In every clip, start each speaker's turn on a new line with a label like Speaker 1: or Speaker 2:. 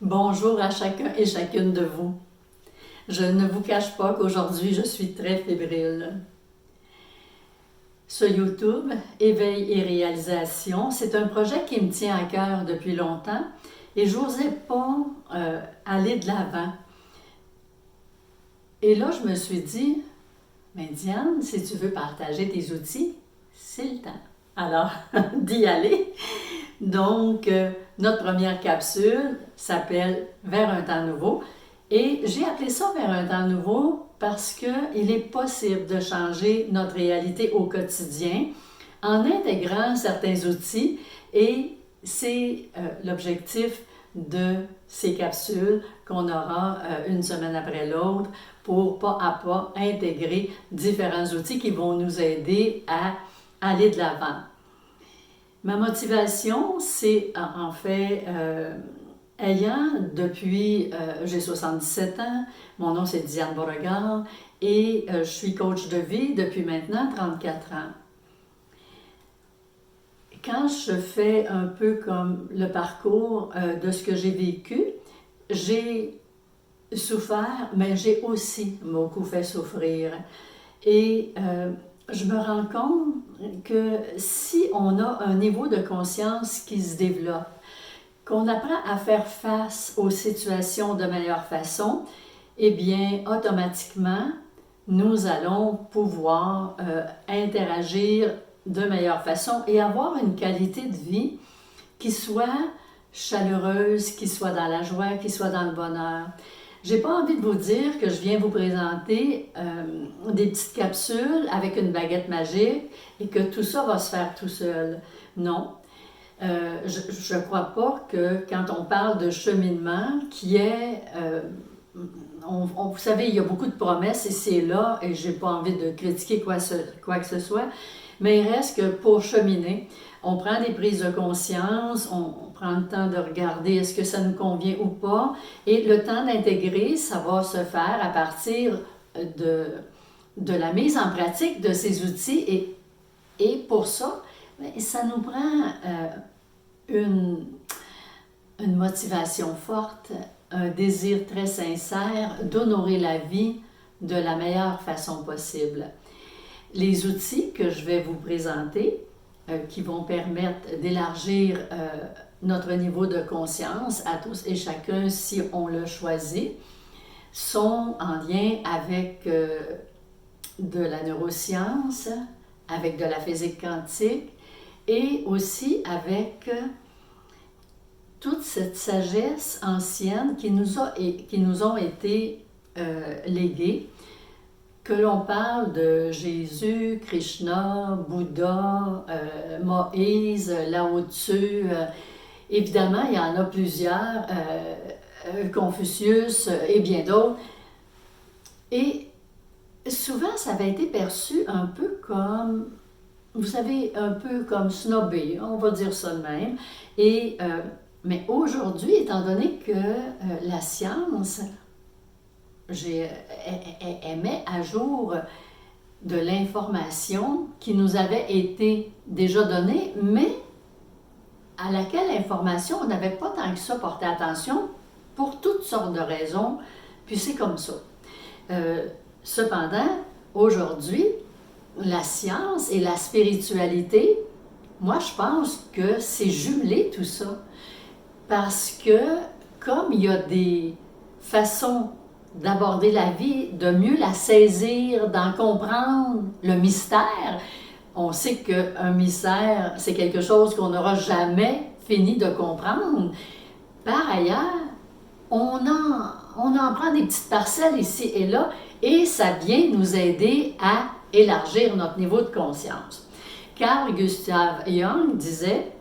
Speaker 1: Bonjour à chacun et chacune de vous. Je ne vous cache pas qu'aujourd'hui je suis très fébrile. Ce YouTube, Éveil et réalisation, c'est un projet qui me tient à cœur depuis longtemps et j'osais pas aller de l'avant. Et là, je me suis dit, mais Diane, si tu veux partager tes outils, c'est le temps. Alors, d'y aller. Donc, notre première capsule s'appelle Vers un temps nouveau. Et j'ai appelé ça Vers un temps nouveau parce qu'il est possible de changer notre réalité au quotidien en intégrant certains outils et c'est l'objectif de ces capsules qu'on aura une semaine après l'autre pour pas à pas intégrer différents outils qui vont nous aider à aller de l'avant. Ma motivation, c'est en fait, ayant depuis, j'ai 77 ans, mon nom c'est Diane Beauregard et je suis coach de vie depuis maintenant 34 ans. Quand je fais un peu comme le parcours de ce que j'ai vécu, j'ai souffert, mais j'ai aussi beaucoup fait souffrir. Et je me rends compte que si on a un niveau de conscience qui se développe, qu'on apprend à faire face aux situations de meilleure façon, eh bien, automatiquement, nous allons pouvoir interagir de meilleure façon et avoir une qualité de vie qui soit chaleureuse, qui soit dans la joie, qui soit dans le bonheur. J'ai pas envie de vous dire que je viens vous présenter des petites capsules avec une baguette magique et que tout ça va se faire tout seul. Non. Je ne crois pas que quand on parle de cheminement, qui est... vous savez, il y a beaucoup de promesses ici et là, et je n'ai pas envie de critiquer quoi que ce soit, mais il reste que pour cheminer, on prend des prises de conscience, on prend le temps de regarder est-ce que ça nous convient ou pas, et le temps d'intégrer, ça va se faire à partir de la mise en pratique de ces outils, et pour ça, ça nous prend une motivation forte, un désir très sincère d'honorer la vie de la meilleure façon possible. Les outils que je vais vous présenter, qui vont permettre d'élargir notre niveau de conscience à tous et chacun si on le choisit, sont en lien avec de la neuroscience, avec de la physique quantique et aussi avec toute cette sagesse ancienne qui nous ont été léguées, que l'on parle de Jésus, Krishna, Bouddha, Moïse, Lao Tzu, évidemment il y en a plusieurs, Confucius et bien d'autres. Et souvent ça avait été perçu un peu comme, vous savez, un peu comme snobé, on va dire ça de même. Mais aujourd'hui, étant donné que la science elle met à jour de l'information qui nous avait été déjà donnée, mais à laquelle information on n'avait pas tant que ça porté attention pour toutes sortes de raisons, puis c'est comme ça. Cependant, aujourd'hui, la science et la spiritualité, moi je pense que c'est jumelé tout ça, parce que comme il y a des façons d'aborder la vie, de mieux la saisir, d'en comprendre le mystère. On sait qu'un mystère, c'est quelque chose qu'on n'aura jamais fini de comprendre. Par ailleurs, on en prend des petites parcelles ici et là, et ça vient nous aider à élargir notre niveau de conscience. Carl Gustav Jung disait,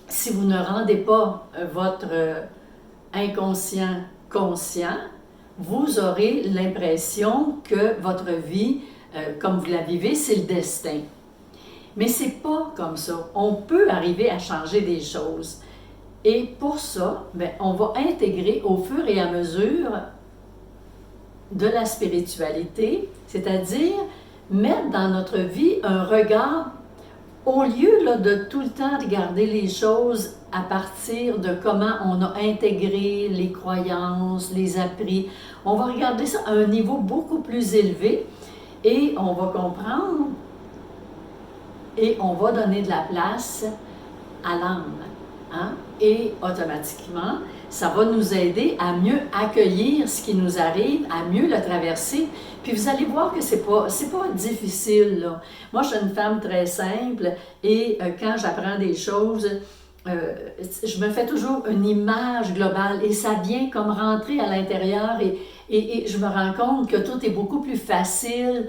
Speaker 1: si vous ne rendez pas votre inconscient conscient, vous aurez l'impression que votre vie, comme vous la vivez, c'est le destin. Mais c'est pas comme ça. On peut arriver à changer des choses. Et pour ça, on va intégrer au fur et à mesure de la spiritualité, c'est-à-dire mettre dans notre vie un regard au lieu là, de tout le temps regarder les choses à partir de comment on a intégré les croyances, les appris, on va regarder ça à un niveau beaucoup plus élevé et on va comprendre et on va donner de la place à l'âme. Hein? Et automatiquement, ça va nous aider à mieux accueillir ce qui nous arrive, à mieux le traverser. Puis vous allez voir que c'est pas difficile, là. Moi, je suis une femme très simple et quand j'apprends des choses, je me fais toujours une image globale et ça vient comme rentrer à l'intérieur et je me rends compte que tout est beaucoup plus facile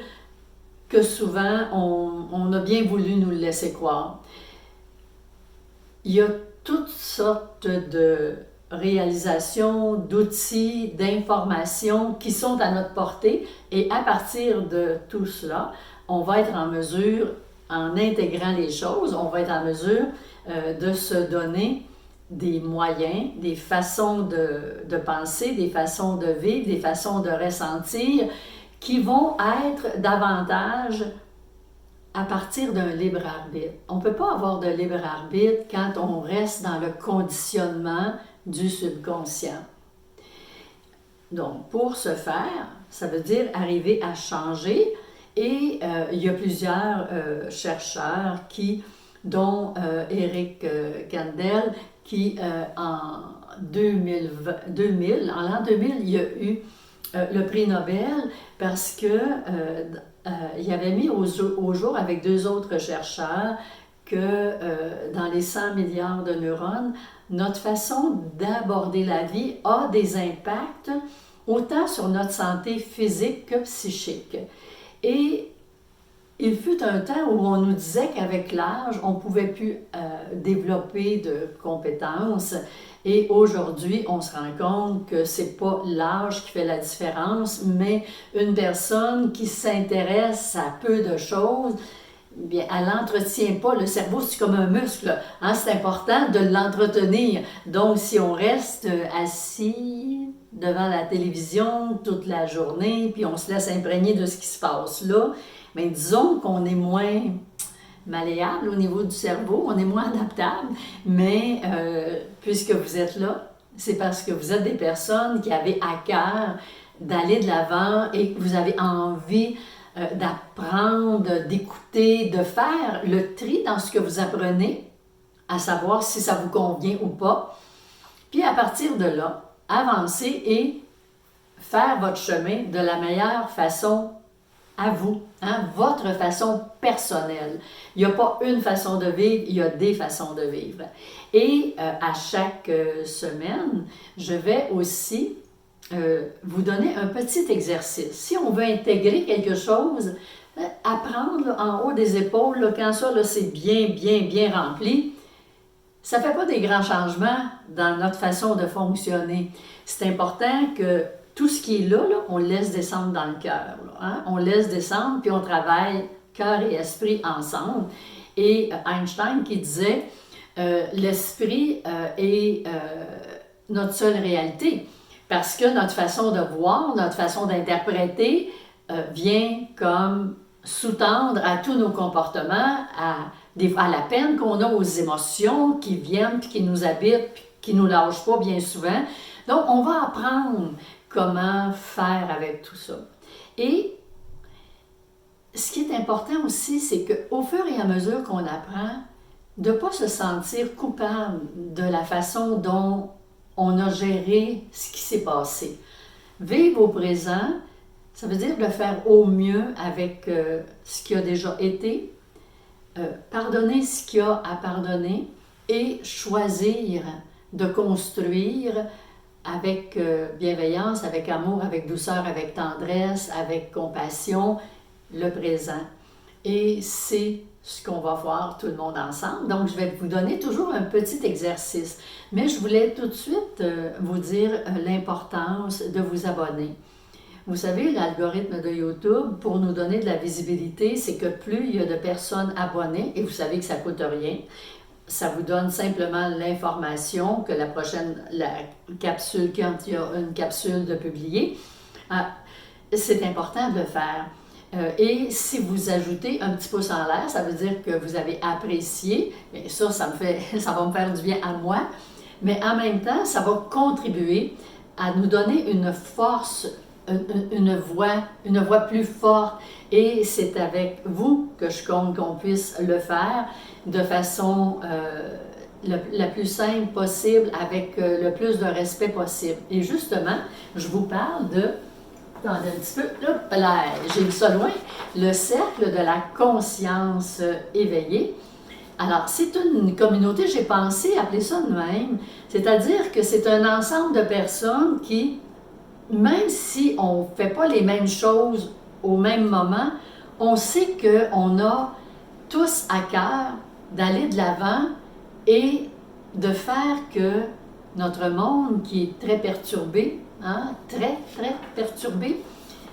Speaker 1: que souvent on a bien voulu nous le laisser croire. Il y a toutes sortes de réalisations, d'outils, d'informations qui sont à notre portée et à partir de tout cela, on va être en mesure, en intégrant les choses, on va être en mesure de se donner des moyens, des façons de penser, des façons de vivre, des façons de ressentir qui vont être davantage à partir d'un libre arbitre. On ne peut pas avoir de libre arbitre quand on reste dans le conditionnement du subconscient. Donc, pour ce faire, ça veut dire arriver à changer et il y a plusieurs chercheurs dont Eric Kandel, qui en l'an 2000, il y a eu le prix Nobel parce que il avait mis au jour avec 2 autres chercheurs que dans les 100 milliards de neurones, notre façon d'aborder la vie a des impacts autant sur notre santé physique que psychique. Et il fut un temps où on nous disait qu'avec l'âge, on ne pouvait plus développer de compétences. Et aujourd'hui, on se rend compte que ce n'est pas l'âge qui fait la différence, mais une personne qui s'intéresse à peu de choses, bien, elle n'entretient pas. Le cerveau, c'est comme un muscle. Hein? C'est important de l'entretenir. Donc, si on reste assis devant la télévision toute la journée, puis on se laisse imprégner de ce qui se passe là, bien, disons qu'on est moins malléable au niveau du cerveau, on est moins adaptable, mais puisque vous êtes là, c'est parce que vous êtes des personnes qui avez à cœur d'aller de l'avant et que vous avez envie d'apprendre, d'écouter, de faire le tri dans ce que vous apprenez, à savoir si ça vous convient ou pas. Puis à partir de là, avancer et faire votre chemin de la meilleure façon à vous, hein, votre façon personnelle. Il n'y a pas une façon de vivre, il y a des façons de vivre. Et à chaque semaine, je vais aussi vous donner un petit exercice. Si on veut intégrer quelque chose, apprendre là, en haut des épaules, là, quand ça c'est bien rempli, ça ne fait pas des grands changements dans notre façon de fonctionner. C'est important que tout ce qui est là, on le laisse descendre dans le cœur. Hein? On le laisse descendre, puis on travaille cœur et esprit ensemble. Et Einstein qui disait, l'esprit est notre seule réalité. Parce que notre façon de voir, notre façon d'interpréter vient comme sous-tendre à tous nos comportements, à la peine qu'on a aux émotions qui viennent, puis qui nous habitent, puis qui ne nous lâchent pas bien souvent. Donc, on va apprendre comment faire avec tout ça. Et ce qui est important aussi, c'est qu'au fur et à mesure qu'on apprend, de ne pas se sentir coupable de la façon dont on a géré ce qui s'est passé. Vivre au présent, ça veut dire le faire au mieux avec ce qui a déjà été, pardonner ce qu'il y a à pardonner et choisir de construire avec bienveillance, avec amour, avec douceur, avec tendresse, avec compassion, le présent. Et c'est ce qu'on va voir tout le monde ensemble. Donc, je vais vous donner toujours un petit exercice. Mais je voulais tout de suite vous dire l'importance de vous abonner. Vous savez, l'algorithme de YouTube, pour nous donner de la visibilité, c'est que plus il y a de personnes abonnées, et vous savez que ça ne coûte rien, ça vous donne simplement l'information que la capsule, quand il y a une capsule de publier, c'est important de le faire. Et si vous ajoutez un petit pouce en l'air, ça veut dire que vous avez apprécié. Et ça ça va me faire du bien à moi. Mais en même temps, ça va contribuer à nous donner une force, une voix plus forte. Et c'est avec vous que je compte qu'on puisse le faire de façon la plus simple possible, avec le plus de respect possible. Et justement, je vous parle de, attendez un petit peu, là, j'ai vu ça loin, le cercle de la conscience éveillée. Alors, c'est une communauté, j'ai pensé appeler ça de même, c'est-à-dire que c'est un ensemble de personnes qui, même si on ne fait pas les mêmes choses au même moment, on sait qu'on a tous à cœur d'aller de l'avant et de faire que notre monde, qui est très perturbé, très, très perturbé,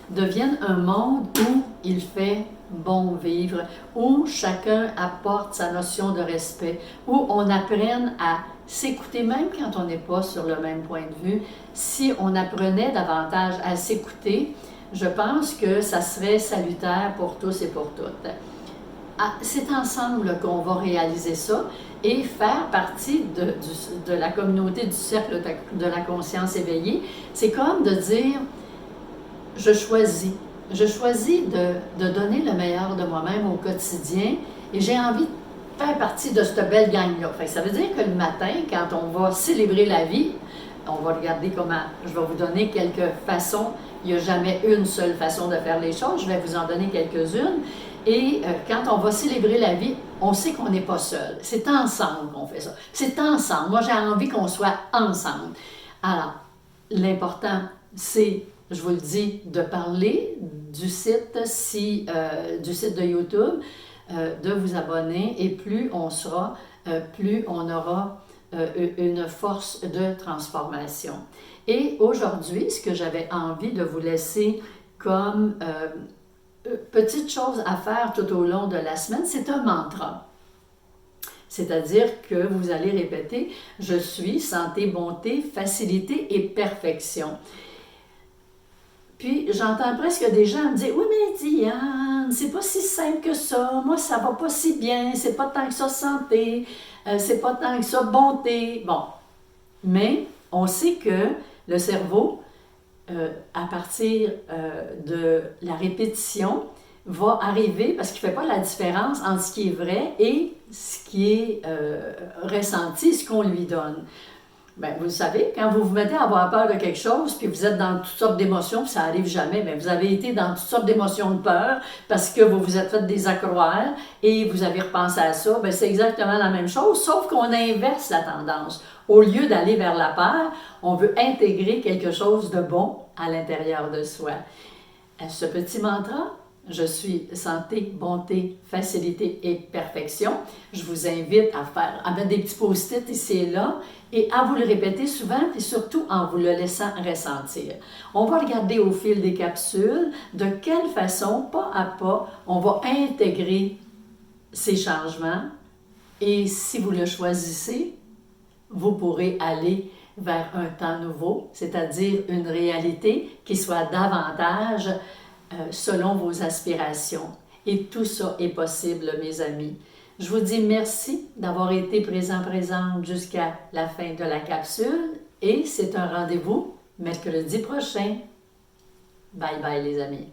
Speaker 1: devienne un monde où il fait bon vivre, où chacun apporte sa notion de respect, où on apprenne à s'écouter même quand on n'est pas sur le même point de vue. Si on apprenait davantage à s'écouter, je pense que ça serait salutaire pour tous et pour toutes. C'est ensemble qu'on va réaliser ça et faire partie de la communauté du cercle de la conscience éveillée. C'est comme de dire, je choisis de donner le meilleur de moi-même au quotidien et j'ai envie de faire partie de cette belle gang-là. Ça veut dire que le matin, quand on va célébrer la vie, on va regarder comment, je vais vous donner quelques façons, il n'y a jamais une seule façon de faire les choses, je vais vous en donner quelques-unes. Et quand on va célébrer la vie, on sait qu'on n'est pas seul. C'est ensemble qu'on fait ça. C'est ensemble. Moi, j'ai envie qu'on soit ensemble. Alors, l'important, c'est, je vous le dis, de parler du site, du site de YouTube, de vous abonner, et plus on sera, plus on aura une force de transformation. Et aujourd'hui, ce que j'avais envie de vous laisser comme petite chose à faire tout au long de la semaine, c'est un mantra. C'est-à-dire que vous allez répéter « Je suis santé, bonté, facilité et perfection ». Puis j'entends presque des gens me dire « Oui, mais Diane, c'est pas si simple que ça. Moi, ça va pas si bien. C'est pas tant que ça santé. C'est pas tant que ça bonté. » Bon, mais on sait que le cerveau, à partir de la répétition, va arriver, parce qu'il ne fait pas la différence entre ce qui est vrai et ce qui est ressenti, ce qu'on lui donne. Bien, vous le savez, quand vous vous mettez à avoir peur de quelque chose, puis vous êtes dans toutes sortes d'émotions, puis ça n'arrive jamais, mais vous avez été dans toutes sortes d'émotions de peur parce que vous vous êtes fait désaccroire et vous avez repensé à ça, bien, c'est exactement la même chose, sauf qu'on inverse la tendance. Au lieu d'aller vers la peur, on veut intégrer quelque chose de bon à l'intérieur de soi. Ce petit mantra, je suis santé, bonté, facilité et perfection. Je vous invite à mettre des petits post-it ici et là et à vous le répéter souvent et surtout en vous le laissant ressentir. On va regarder au fil des capsules de quelle façon, pas à pas, on va intégrer ces changements et si vous le choisissez, vous pourrez aller vers un temps nouveau, c'est-à-dire une réalité qui soit davantage selon vos aspirations. Et tout ça est possible, mes amis. Je vous dis merci d'avoir été présente jusqu'à la fin de la capsule et c'est un rendez-vous mercredi prochain. Bye bye les amis.